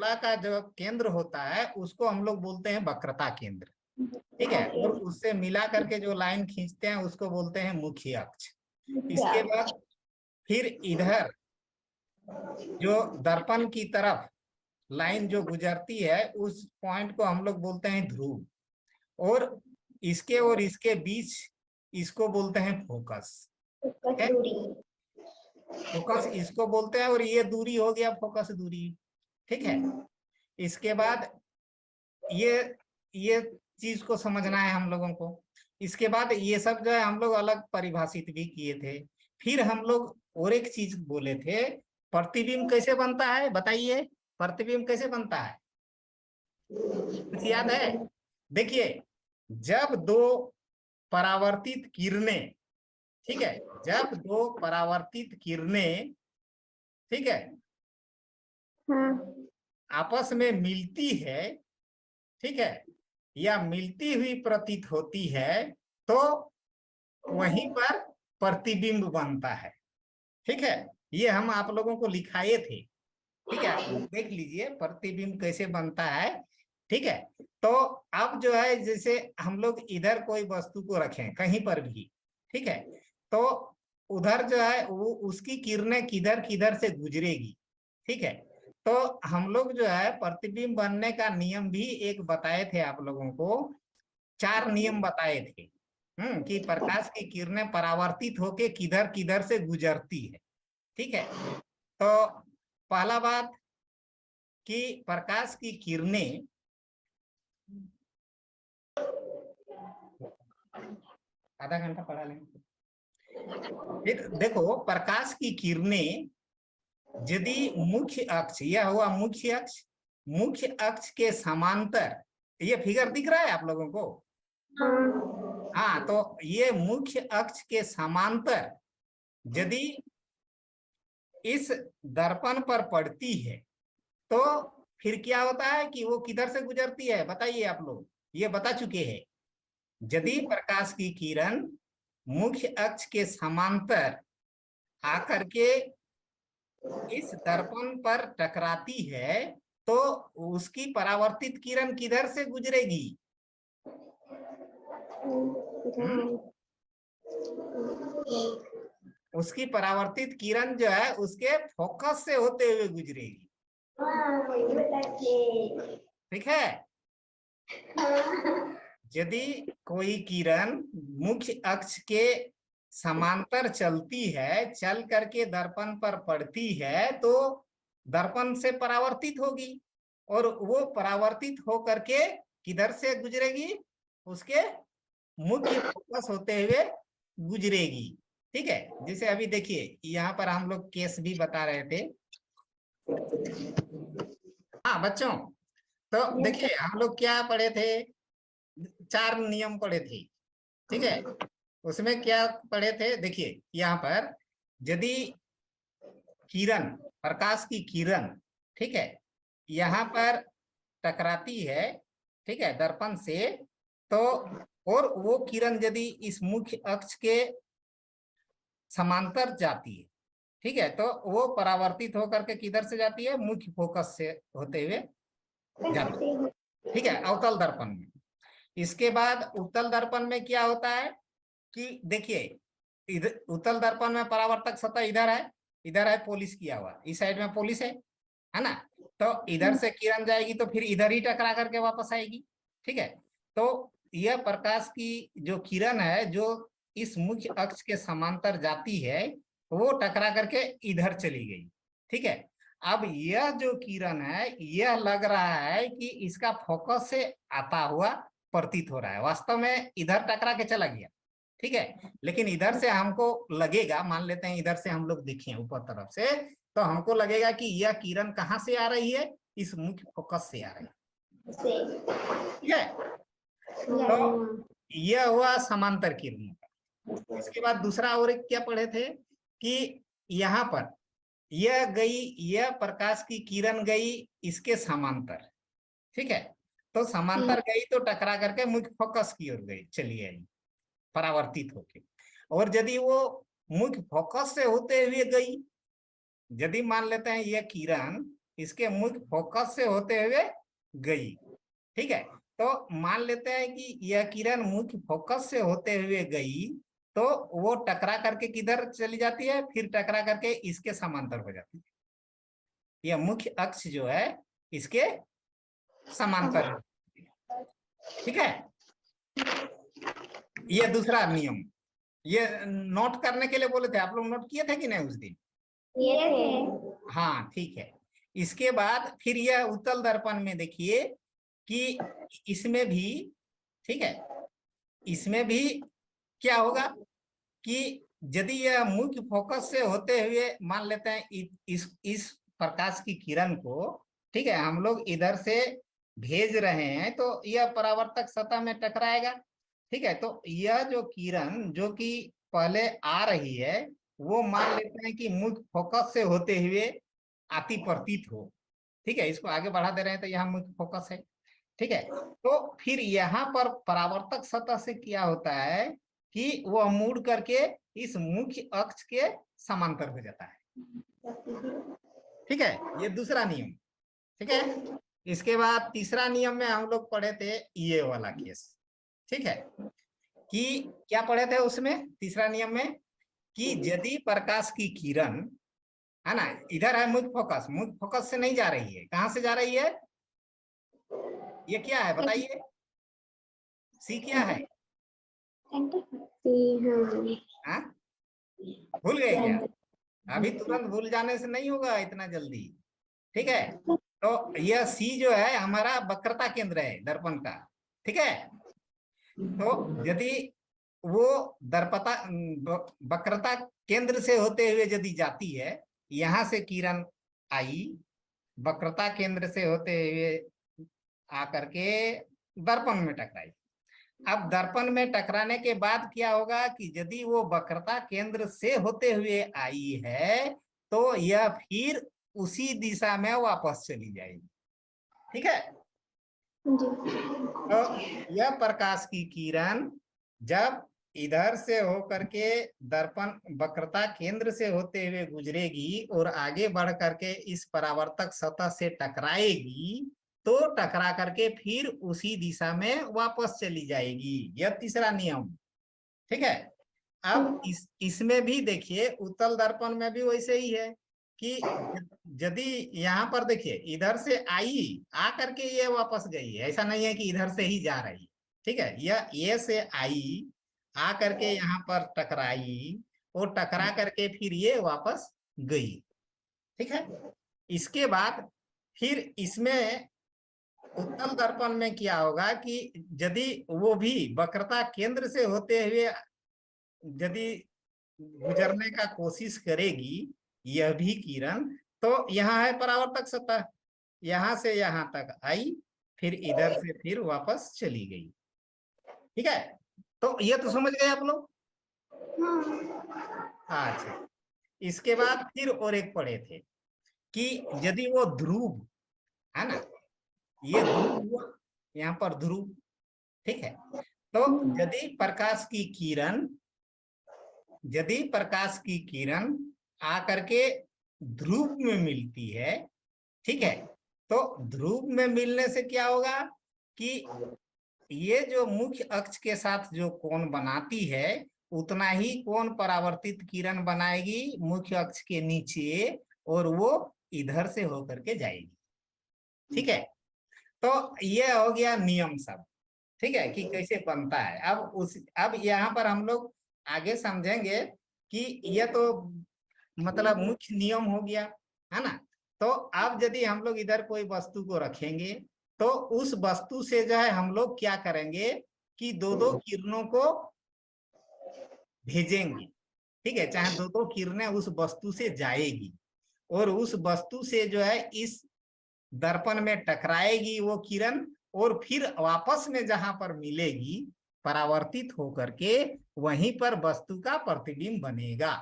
गोला का जो केंद्र होता है उसको हम लोग बोलते हैं वक्रता केंद्र, ठीक है। और उससे मिला करके जो लाइन खींचते हैं उसको बोलते हैं मुख्य अक्ष। इसके बाद फिर इधर जो दर्पण की तरफ लाइन जो गुजरती है उस पॉइंट को हम लोग बोलते हैं ध्रुव, और इसके बीच इसको बोलते हैं फोकस। फोकस इसको बोलते हैं, और ये दूरी हो गया फोकस दूरी, ठीक है। इसके बाद ये चीज को समझना है हम लोगों को। इसके बाद ये सब जो है हम लोग अलग परिभाषित भी किए थे। फिर हम लोग और एक चीज बोले थे, प्रतिबिंब कैसे बनता है बताइए, प्रतिबिंब कैसे बनता है, कुछ याद है? देखिए, जब दो परावर्तित किरणें, ठीक है, जब दो परावर्तित किरणें, ठीक है, आपस में मिलती है, ठीक है, या मिलती हुई प्रतीत होती है, तो वहीं पर प्रतिबिंब बनता है, ठीक है। ये हम आप लोगों को लिखाए थे, ठीक है, देख लीजिए प्रतिबिंब कैसे बनता है, ठीक है। तो अब जो है जैसे हम लोग इधर कोई वस्तु को रखें कहीं पर भी, ठीक है, तो उधर जो है वो उसकी किरणें किधर किधर से गुजरेगी, ठीक है। तो हम लोग जो है प्रतिबिंब बनने का नियम भी एक बताए थे आप लोगों को, 4 नियम बताए थे, कि प्रकाश की किरणें परावर्तित होके किधर किधर से गुजरती है, ठीक है। तो पहला बात कि प्रकाश की किरणें, आधा घंटा पढ़ा लेंगे। फिर देखो, प्रकाश की किरणें यदि मुख्य अक्ष, यह हुआ मुख्य अक्ष, मुख्य अक्ष के समांतर, ये फिगर दिख रहा है आप लोगों को? हाँ, तो ये मुख्य अक्ष के समांतर यदि इस दर्पण पर पड़ती है तो फिर क्या होता है कि वो किधर से गुजरती है बताइए आप लोग, ये बता चुके हैं। यदि प्रकाश की किरण मुख्य अक्ष के समांतर आकर के इस दर्पण पर टकराती है तो उसकी परावर्तित किरण किधर से गुजरेगी? उसकी परावर्तित किरण जो है उसके फोकस से होते हुए गुजरेगी, ठीक है। यदि कोई किरण मुख्य अक्ष के समांतर चलती है, चल करके दर्पण पर पड़ती है तो दर्पण से परावर्तित होगी, और वो परावर्तित हो करके किधर से गुजरेगी? उसके मुख्य फोकस होते हुए गुजरेगी, ठीक है। जैसे अभी देखिए यहाँ पर हम लोग केस भी बता रहे थे। हाँ बच्चों, तो देखिए हम लोग क्या पढ़े थे, 4 नियम पढ़े थे, ठीक है। उसमें क्या पढ़े थे, देखिए यहाँ पर यदि किरण, प्रकाश की किरण, ठीक है, यहाँ पर टकराती है, ठीक है, दर्पण से, तो और वो किरण यदि इस मुख्य अक्ष के समांतर जाती है, ठीक है, तो वो परावर्तित होकर के किधर से जाती है? मुख्य फोकस से होते हुए जाती है, ठीक है, अवतल दर्पण में। इसके बाद उत्तल दर्पण में क्या होता है कि देखिए, इधर उत्तल दर्पण में परावर्तक सतह इधर है पॉलिश किया हुआ, इस साइड में पॉलिश है ना, तो इधर से किरण जाएगी तो फिर इधर ही टकरा करके वापस आएगी, ठीक है। तो यह प्रकाश की जो किरण है जो इस मुख्य अक्ष के समांतर जाती है वो टकरा करके इधर चली गई, ठीक है। अब यह जो किरण है यह लग रहा है कि इसका फोकस से आता हुआ प्रतीत हो रहा है, वास्तव में इधर टकरा के चला गया, ठीक है। लेकिन इधर से हमको लगेगा, मान लेते हैं इधर से हम लोग देखें ऊपर तरफ से, तो हमको लगेगा कि यह किरण कहाँ से आ रही है? इस मुख्य फोकस से आ रही है, ठीक है। तो यह हुआ समांतर किरणों का। इसके बाद दूसरा और एक क्या पढ़े थे कि यहाँ पर यह गई, यह प्रकाश की किरण गई इसके समांतर, ठीक है, तो समांतर गई तो टकरा करके मुख्य फोकस की ओर गई, चली आई परावर्तित होके। और यदि वो मुख्य फोकस से होते हुए गई, यदि मान लेते हैं यह किरण इसके मुख्य फोकस से होते हुए गई। ठीक है, तो मान लेते हैं कि यह किरण मुख्य फोकस से होते हुए गई, तो वो टकरा करके किधर चली जाती है, फिर टकरा करके इसके समांतर हो जाती है। यह मुख्य अक्ष जो है इसके समांतर। ठीक है, यह दूसरा नियम। ये नोट करने के लिए बोले थे, आप लोग नोट किए थे कि नहीं उस दिन? हाँ ठीक है। इसके बाद फिर यह उत्तल दर्पण में देखिए कि इसमें भी, ठीक है, इसमें भी क्या होगा कि यदि यह मुख्य फोकस से होते हुए मान लेते हैं इस प्रकाश की किरण को, ठीक है, हम लोग इधर से भेज रहे हैं तो यह परावर्तक सतह में टकराएगा। ठीक है, तो यह जो किरण जो कि पहले आ रही है वो मान लेते हैं कि मुख्य फोकस से होते हुए आती प्रतीत हो। ठीक है, इसको आगे बढ़ा दे रहे हैं तो यहाँ मुख्य फोकस है। ठीक है, तो फिर यहाँ पर परावर्तक सतह से क्या होता है कि वह मुड़ करके इस मुख्य अक्ष के समांतर हो जाता है। ठीक है, ये दूसरा नियम। ठीक है, इसके बाद तीसरा नियम में हम लोग पढ़े थे ये वाला केस। ठीक है, कि क्या पढ़े थे उसमें तीसरा नियम में कि यदि प्रकाश की किरण है ना, इधर है मुख्य फोकस, मुख्य फोकस से नहीं जा रही है, कहां से जा रही है, ये क्या है बताइए, सी क्या है? हाँ, भूल गए क्या? अभी तुरंत भूल जाने से नहीं होगा इतना जल्दी। ठीक है, तो यह सी जो है हमारा वक्रता केंद्र है दर्पण का। ठीक है, तो यदि वो दर्पता वक्रता केंद्र से होते हुए यदि जाती है, यहां से किरण आई, वक्रता केंद्र से होते हुए आकर के दर्पण में टकराई। अब दर्पण में टकराने के बाद क्या होगा कि यदि वो वक्रता केंद्र से होते हुए आई है तो यह फिर उसी दिशा में वापस चली जाएगी। ठीक है, तो यह प्रकाश की किरण जब इधर से होकर के दर्पण वक्रता केंद्र से होते हुए गुजरेगी और आगे बढ़ करके इस परावर्तक सतह से टकराएगी, तो टकरा करके फिर उसी दिशा में वापस चली जाएगी। यह तीसरा नियम। ठीक है, अब इसमें भी देखिए उत्तल दर्पण में भी वैसे ही है कि यदि यहाँ पर देखिए इधर से आई आ करके ये वापस गई है, ऐसा नहीं है कि इधर से ही जा रही। ठीक है, यह ये से आई आ करके यहाँ पर टकराई और टकरा करके फिर ये वापस गई। ठीक है, इसके बाद फिर इसमें उत्तल दर्पण में क्या होगा कि यदि वो भी वक्रता केंद्र से होते हुए यदि गुजरने का कोशिश करेगी यह भी किरण, तो यहाँ है परावर्तक सतह, यहां से यहां तक आई, फिर इधर से फिर वापस चली गई। ठीक है, तो ये तो समझ गए आप लोग। अच्छा, इसके बाद फिर और एक पढ़े थे कि यदि वो ध्रुव है ना, ये ध्रुव हुआ यहाँ पर ध्रुव। ठीक है, तो यदि प्रकाश की किरण आकर के ध्रुव में मिलती है, ठीक है, तो ध्रुव में मिलने से क्या होगा कि ये जो मुख्य अक्ष के साथ जो कोण बनाती है उतना ही कोण परावर्तित किरण बनाएगी मुख्य अक्ष के नीचे और वो इधर से होकर के जाएगी। ठीक है, तो ये हो गया नियम सब। ठीक है, कि कैसे बनता है। अब यहाँ पर हम लोग आगे समझेंगे कि यह तो मतलब मुख्य नियम हो गया है ना। तो अब यदि हम लोग इधर कोई वस्तु को रखेंगे तो उस वस्तु से जो है हम लोग क्या करेंगे कि दो दो किरणों को भेजेंगे। ठीक है, चाहे दो दो किरणें उस वस्तु से जाएगी और उस वस्तु से जो है इस दर्पण में टकराएगी वो किरण और फिर वापस में जहां पर मिलेगी परावर्तित होकर के वहीं पर वस्तु का प्रतिबिंब बनेगा।